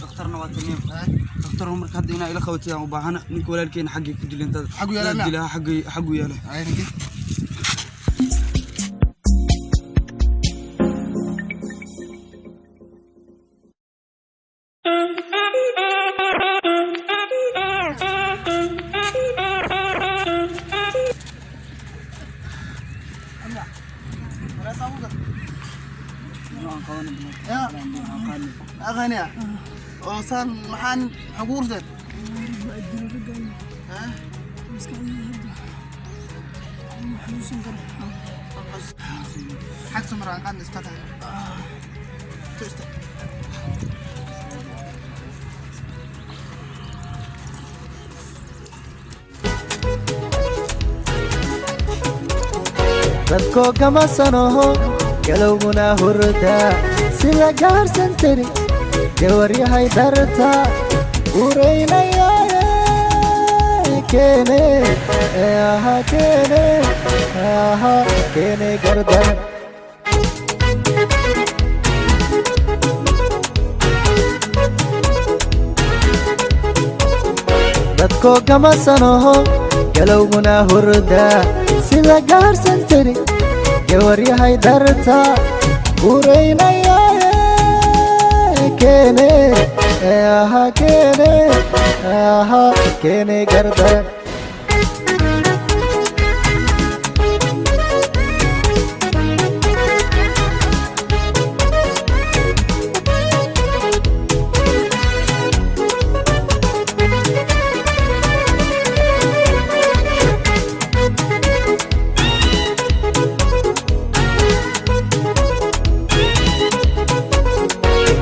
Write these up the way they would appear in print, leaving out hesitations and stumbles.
دكتورنا واتنين دكتور عمرك هدي هنا إلى خوتي وباهنا نقول لك إن حقي كدي أنت حقه يلا دي لها حقه يلا عينك أغنية وصل محن حقور ذات حق سمرة عن استطاع dadko kama sanoho galowguna hurda sida gaarsan tiri gawaryahay darta ureynayaaye keene keene gardan dadko kama sanoho galowguna hurda sida gaarsan tiri gawaryahay darta ureynayaaye keene keene gardan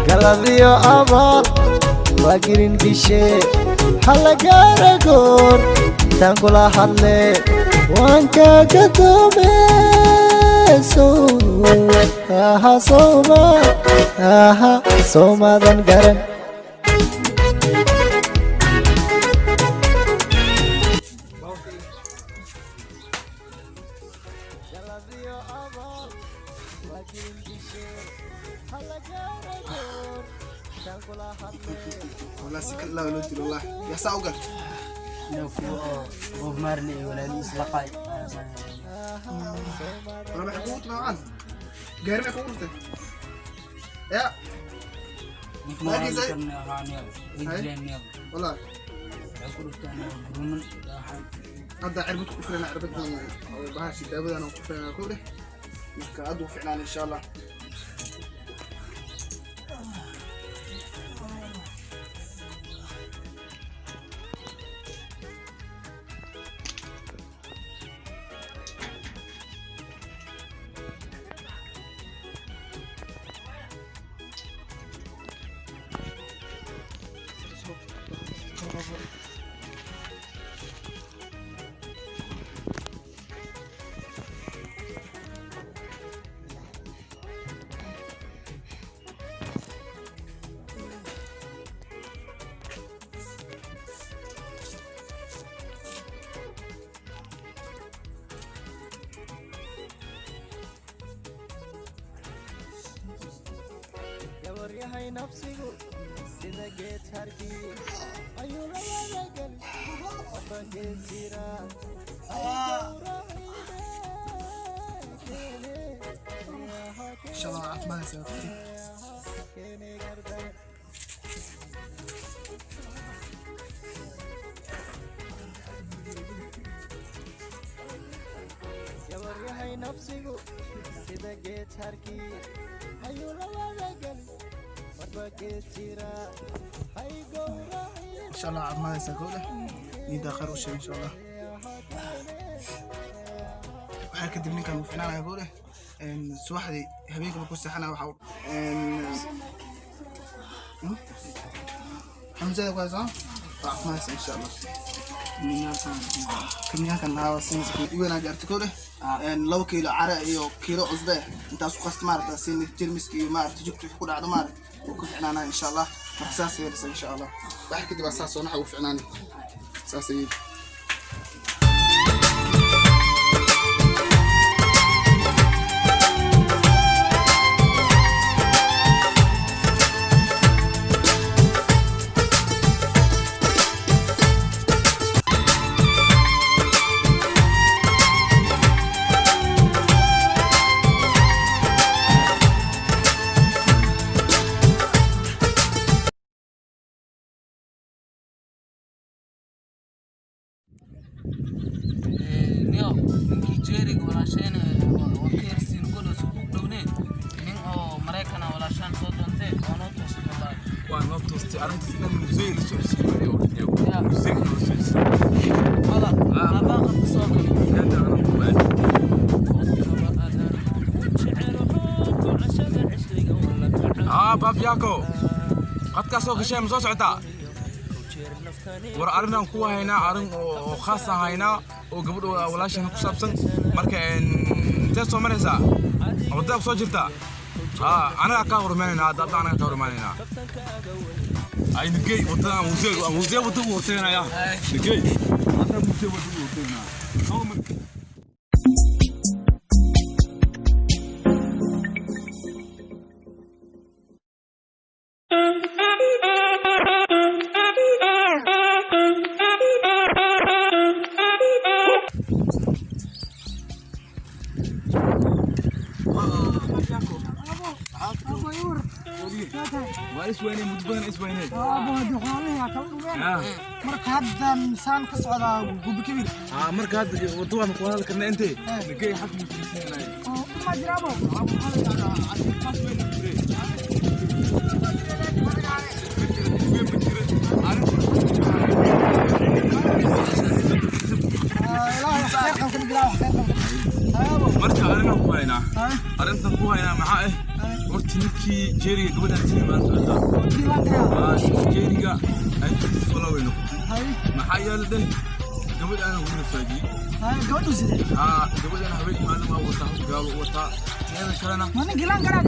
galadiyo abaal waa girin gishe hala gaara goor intaan kula hadle waan kaaga doome soomadan garan والله سكت الله ولدي والله يا ساوقل هو مارلي ولا لي إسلاقاي أنا محبوط معاً قارن أكورته يا ما زي والله هذا عربت كفرنا عربتنا بهاش دابد أنا وكفرنا كله كأدو فعلا إن شاء الله gawaryahay nafsigu sida geed hargi ayuu la wadagal wadankeed jira إن شاء الله عثمان سيفتي gawaryahay nafsigu sida geed hargi ayuu la wadagal wadankeed jira إن شاء الله عثمان سيقوله نيدا خير وشي إن شاء الله waxaa kadib ninkan uu ficnaanaya goole subaxdii habeenkii markuu seexanaya waxa xamzada ku haysaa caafimaadkiisa insha allah كمية نهار سنس وين أجرت كله 2 كيلو عرق iyo كيلو عصبة intaas ku qast maarta siin tirmiski iyo maarta jugtu ku dhacdo maarta ku ficnaana insha Allah markaas yeelisa insha Allah wax kadib asaas oo naxu ficnaani saasay ninkii jeeriga walaasheen wakeersiin golo suuq dhowne nin oo Mareykan walaashaan soo doontay oo noo toostay wallahi waa noo toostay arrintaas inaan musee la socodsiinayo musee la socodsiinayo wala abaaqa soo kale hada ana ku baan baab yaako qadka soo gashay ma soo socotaa war arrinaan ku haynaa arrin oo khaas ah haynaa oo gabadh walaashan ku saabsan marka intee soo maraysaa wadada soo jirta anaga ka hormaanayna hadda anaga ka hormaanayna ay nigay wadada musee wadada u horteynaya nigay hadda musee wadada u horteynaya soo mar وين مدبان اسبوعين ابو هدي خالها كلهم marka haddan saan ka socdaa gubi kabir marka hadda wadada ku hadal karna intee nigay xaq mu tirsanay ma jirabo marka arrintan ku haynaa maxaa horta ninkii jeeriga gabadhan sii maan socdaa jeeriga ay folowayno maxaa yeelay gabadhan ugu faajiyay gabadhu sidee gabadhan habeen maalin ma wata gaalo wata teeda kalena mana gilan garaa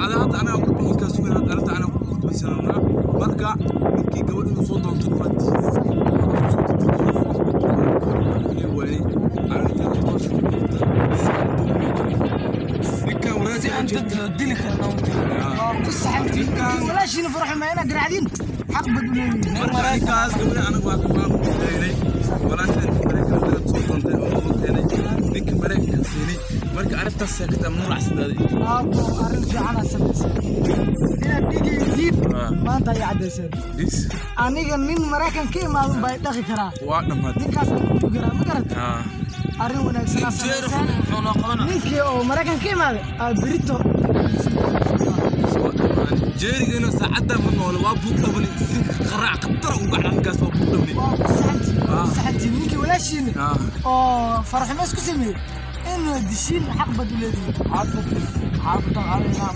ada hadda anaga ku bixin ka sugan hadda arrinta anaga ku gudbaysanaa marka ninkii gabadhan soo doonto dili karna ولا شيء نفرح معنا قاعدين حق بدون مركز قبل انا واقف ولا شيء مركز صوت انت مركز سيني مركز عرفت السكت من العسدادي ارجع على سبت بيجي يجيب ما انت يا عدسان ديس انيغا من مراكن كيما باي دخي كرا وانا ما ديكاس كغرا ما قرت arrin wanaagsan jeeriga wuxuu noo qabanaa ninkii oo Mareykan ka imaaday بريتو jeeriga saacada ma nool waa buug dhaban si qarac qatar u gacan kaas waa buug dhaban saxanti ninkii walaashiin oo farxamees ku sameeyay inuu dishin xaq bad u leeyahay xaafadda علينا